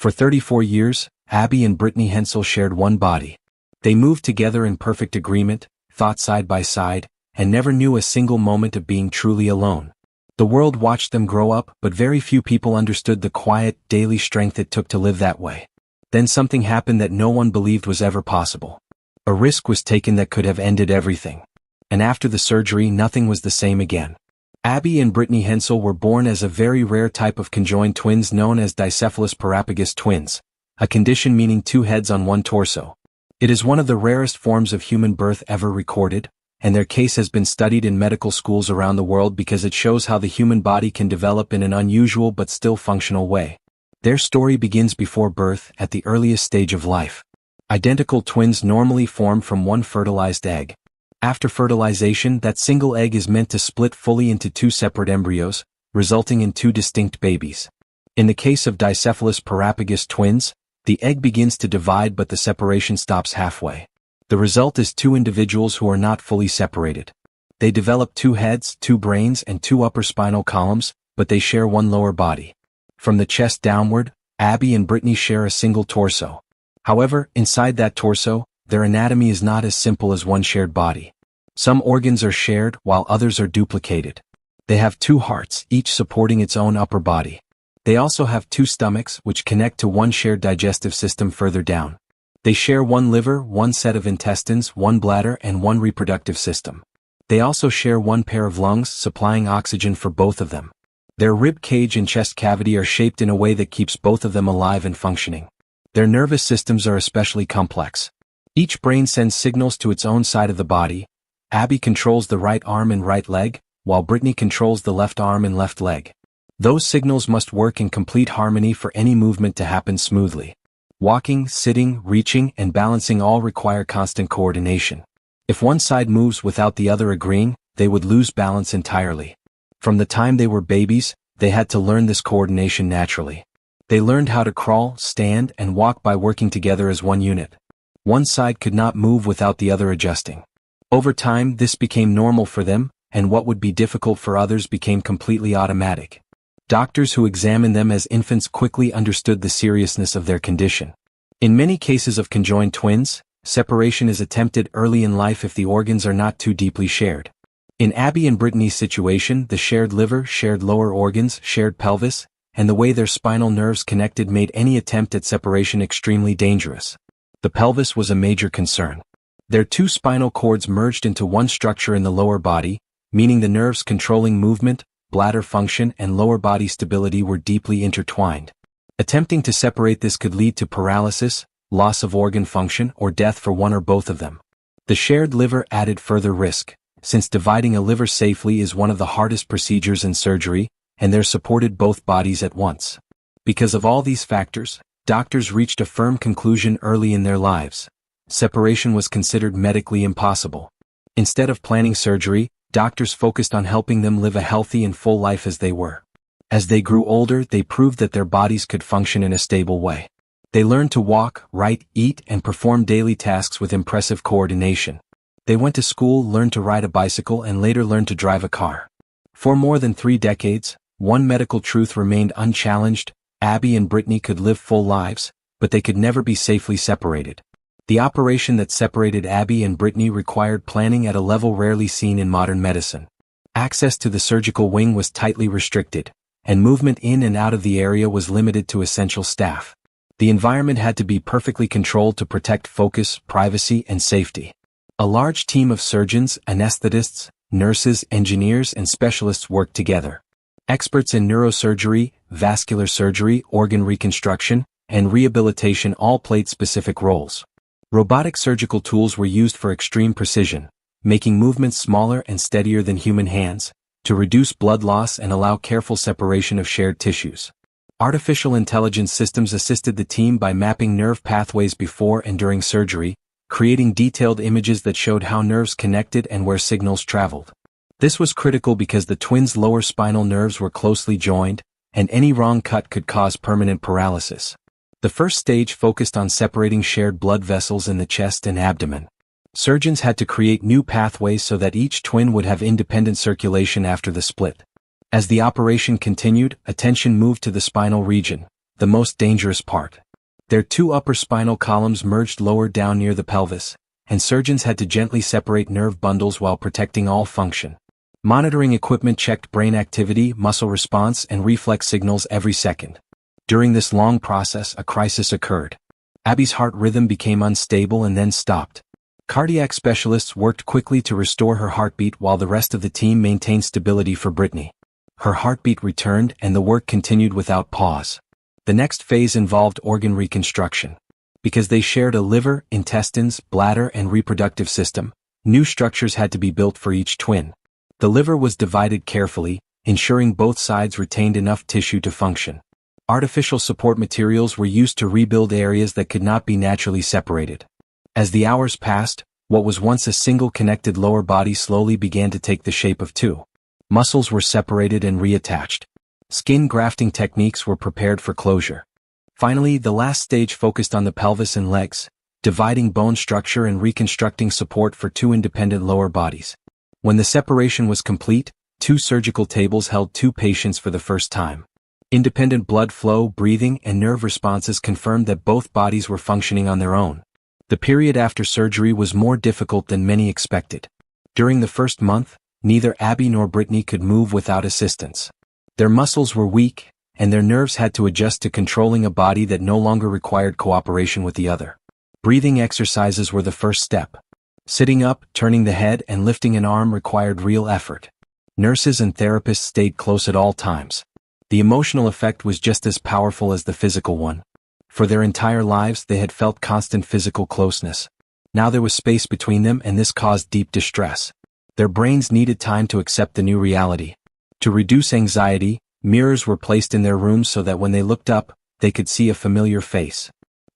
For 34 years, Abby and Brittany Hensel shared one body. They moved together in perfect agreement, thought side by side, and never knew a single moment of being truly alone. The world watched them grow up, but very few people understood the quiet, daily strength it took to live that way. Then something happened that no one believed was ever possible. A risk was taken that could have ended everything. And after the surgery, nothing was the same again. Abby and Brittany Hensel were born as a very rare type of conjoined twins known as dicephalous parapagous twins, a condition meaning two heads on one torso. It is one of the rarest forms of human birth ever recorded, and their case has been studied in medical schools around the world because it shows how the human body can develop in an unusual but still functional way. Their story begins before birth, at the earliest stage of life. Identical twins normally form from one fertilized egg. After fertilization, that single egg is meant to split fully into two separate embryos, resulting in two distinct babies. In the case of dicephalous parapagous twins, the egg begins to divide but the separation stops halfway. The result is two individuals who are not fully separated. They develop two heads, two brains, and two upper spinal columns, but they share one lower body. From the chest downward, Abby and Brittany share a single torso. However, inside that torso, their anatomy is not as simple as one shared body. Some organs are shared while others are duplicated. They have two hearts, each supporting its own upper body. They also have two stomachs, which connect to one shared digestive system further down. They share one liver, one set of intestines, one bladder, and one reproductive system. They also share one pair of lungs, supplying oxygen for both of them. Their rib cage and chest cavity are shaped in a way that keeps both of them alive and functioning. Their nervous systems are especially complex. Each brain sends signals to its own side of the body. Abby controls the right arm and right leg, while Brittany controls the left arm and left leg. Those signals must work in complete harmony for any movement to happen smoothly. Walking, sitting, reaching, and balancing all require constant coordination. If one side moves without the other agreeing, they would lose balance entirely. From the time they were babies, they had to learn this coordination naturally. They learned how to crawl, stand, and walk by working together as one unit. One side could not move without the other adjusting. Over time, this became normal for them, and what would be difficult for others became completely automatic. Doctors who examined them as infants quickly understood the seriousness of their condition. In many cases of conjoined twins, separation is attempted early in life if the organs are not too deeply shared. In Abby and Brittany's situation, the shared liver, shared lower organs, shared pelvis, and the way their spinal nerves connected made any attempt at separation extremely dangerous. The pelvis was a major concern. Their two spinal cords merged into one structure in the lower body, meaning the nerves controlling movement, bladder function, and lower body stability were deeply intertwined. Attempting to separate this could lead to paralysis, loss of organ function, or death for one or both of them. The shared liver added further risk, since dividing a liver safely is one of the hardest procedures in surgery, and they're supported both bodies at once. Because of all these factors, doctors reached a firm conclusion early in their lives. Separation was considered medically impossible. Instead of planning surgery, doctors focused on helping them live a healthy and full life as they were. As they grew older, they proved that their bodies could function in a stable way. They learned to walk, write, eat, and perform daily tasks with impressive coordination. They went to school, learned to ride a bicycle, and later learned to drive a car. For more than 3 decades, one medical truth remained unchallenged: Abby and Brittany could live full lives, but they could never be safely separated. The operation that separated Abby and Brittany required planning at a level rarely seen in modern medicine. Access to the surgical wing was tightly restricted, and movement in and out of the area was limited to essential staff. The environment had to be perfectly controlled to protect focus, privacy, and safety. A large team of surgeons, anesthetists, nurses, engineers, and specialists worked together. Experts in neurosurgery, vascular surgery, organ reconstruction, and rehabilitation all played specific roles. Robotic surgical tools were used for extreme precision, making movements smaller and steadier than human hands, to reduce blood loss and allow careful separation of shared tissues. Artificial intelligence systems assisted the team by mapping nerve pathways before and during surgery, creating detailed images that showed how nerves connected and where signals traveled. This was critical because the twins' lower spinal nerves were closely joined, and any wrong cut could cause permanent paralysis. The first stage focused on separating shared blood vessels in the chest and abdomen. Surgeons had to create new pathways so that each twin would have independent circulation after the split. As the operation continued, attention moved to the spinal region. the most dangerous part. Their two upper spinal columns merged lower down near the pelvis, and surgeons had to gently separate nerve bundles while protecting all function. Monitoring equipment checked brain activity, muscle response, and reflex signals every second. During this long process, a crisis occurred. Abby's heart rhythm became unstable and then stopped. Cardiac specialists worked quickly to restore her heartbeat while the rest of the team maintained stability for Brittany. Her heartbeat returned and the work continued without pause. The next phase involved organ reconstruction. Because they shared a liver, intestines, bladder, and reproductive system, new structures had to be built for each twin. The liver was divided carefully, ensuring both sides retained enough tissue to function. Artificial support materials were used to rebuild areas that could not be naturally separated. As the hours passed, what was once a single connected lower body slowly began to take the shape of two. Muscles were separated and reattached. Skin grafting techniques were prepared for closure. Finally, the last stage focused on the pelvis and legs, dividing bone structure and reconstructing support for two independent lower bodies. When the separation was complete, two surgical tables held two patients for the first time. Independent blood flow, breathing, and nerve responses confirmed that both bodies were functioning on their own. The period after surgery was more difficult than many expected. During the first month, neither Abby nor Brittany could move without assistance. Their muscles were weak, and their nerves had to adjust to controlling a body that no longer required cooperation with the other. Breathing exercises were the first step. Sitting up, turning the head, and lifting an arm required real effort. Nurses and therapists stayed close at all times. The emotional effect was just as powerful as the physical one. For their entire lives they had felt constant physical closeness. Now there was space between them, and this caused deep distress. Their brains needed time to accept the new reality. To reduce anxiety, mirrors were placed in their rooms so that when they looked up, they could see a familiar face.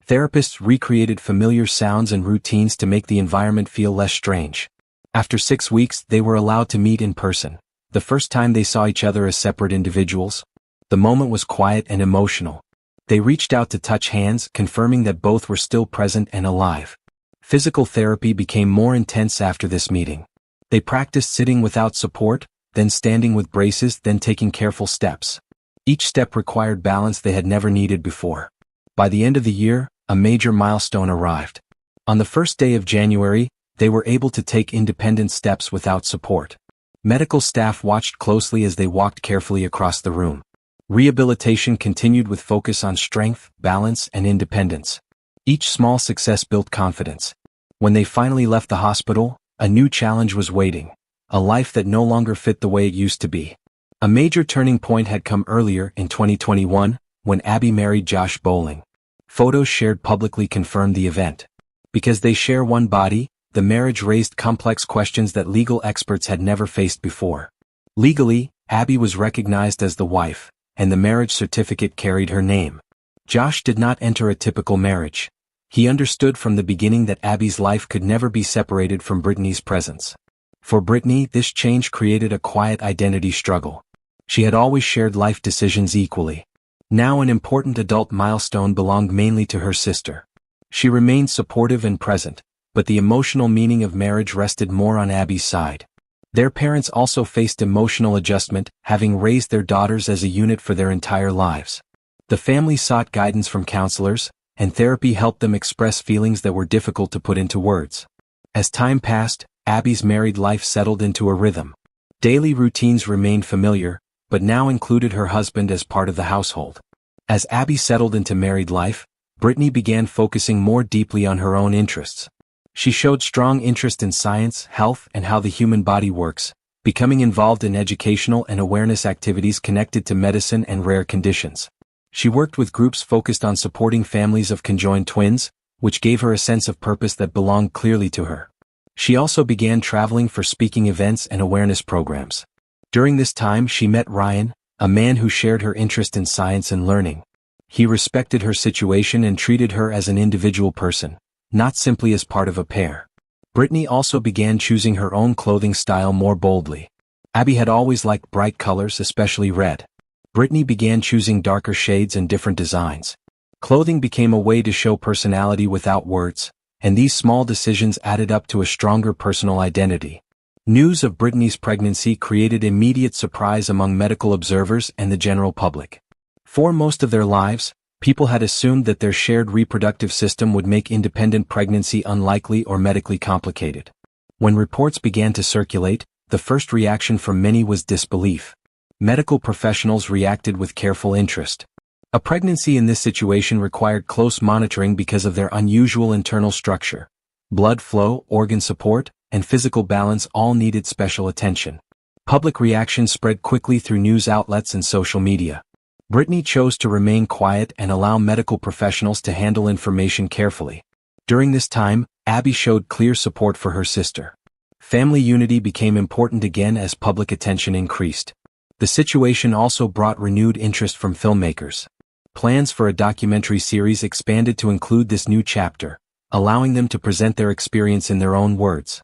Therapists recreated familiar sounds and routines to make the environment feel less strange. After 6 weeks, they were allowed to meet in person. The first time they saw each other as separate individuals. The moment was quiet and emotional. They reached out to touch hands, confirming that both were still present and alive. Physical therapy became more intense after this meeting. They practiced sitting without support, then standing with braces, then taking careful steps. Each step required balance they had never needed before. By the end of the year, a major milestone arrived. On the first day of January, they were able to take independent steps without support. Medical staff watched closely as they walked carefully across the room. Rehabilitation continued with focus on strength, balance, and independence. Each small success built confidence. When they finally left the hospital, a new challenge was waiting. A life that no longer fit the way it used to be. A major turning point had come earlier in 2021, when Abby married Josh Bowling. Photos shared publicly confirmed the event. Because they share one body, the marriage raised complex questions that legal experts had never faced before. Legally, Abby was recognized as the wife, and the marriage certificate carried her name. Josh did not enter a typical marriage. He understood from the beginning that Abby's life could never be separated from Brittany's presence. For Brittany, this change created a quiet identity struggle. She had always shared life decisions equally. Now an important adult milestone belonged mainly to her sister. She remained supportive and present, but the emotional meaning of marriage rested more on Abby's side. Their parents also faced emotional adjustment, having raised their daughters as a unit for their entire lives. The family sought guidance from counselors, and therapy helped them express feelings that were difficult to put into words. As time passed, Abby's married life settled into a rhythm. Daily routines remained familiar, but now included her husband as part of the household. As Abby settled into married life, Brittany began focusing more deeply on her own interests. She showed strong interest in science, health, and how the human body works, becoming involved in educational and awareness activities connected to medicine and rare conditions. She worked with groups focused on supporting families of conjoined twins, which gave her a sense of purpose that belonged clearly to her. She also began traveling for speaking events and awareness programs. During this time she met Ryan, a man who shared her interest in science and learning. He respected her situation and treated her as an individual person, not simply as part of a pair. Brittany also began choosing her own clothing style more boldly. Abby had always liked bright colors, especially red. Brittany began choosing darker shades and different designs. Clothing became a way to show personality without words, and these small decisions added up to a stronger personal identity. News of Brittany's pregnancy created immediate surprise among medical observers and the general public. For most of their lives, People had assumed that their shared reproductive system would make independent pregnancy unlikely or medically complicated. When reports began to circulate, the first reaction from many was disbelief. Medical professionals reacted with careful interest. A pregnancy in this situation required close monitoring because of their unusual internal structure. Blood flow, organ support, and physical balance all needed special attention. Public reaction spread quickly through news outlets and social media. Brittany chose to remain quiet and allow medical professionals to handle information carefully. During this time, Abby showed clear support for her sister. Family unity became important again as public attention increased. The situation also brought renewed interest from filmmakers. Plans for a documentary series expanded to include this new chapter, allowing them to present their experience in their own words.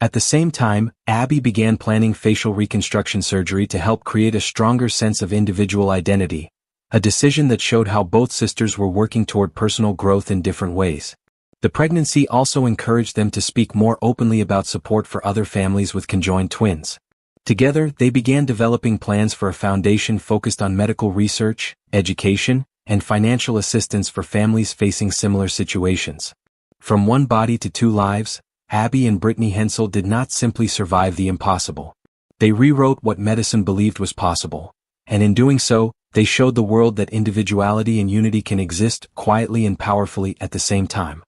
At the same time, Abby began planning facial reconstruction surgery to help create a stronger sense of individual identity, a decision that showed how both sisters were working toward personal growth in different ways. The pregnancy also encouraged them to speak more openly about support for other families with conjoined twins. Together, they began developing plans for a foundation focused on medical research, education, and financial assistance for families facing similar situations. From one body to two lives, Abby and Brittany Hensel did not simply survive the impossible. They rewrote what medicine believed was possible, and in doing so, they showed the world that individuality and unity can exist quietly and powerfully at the same time.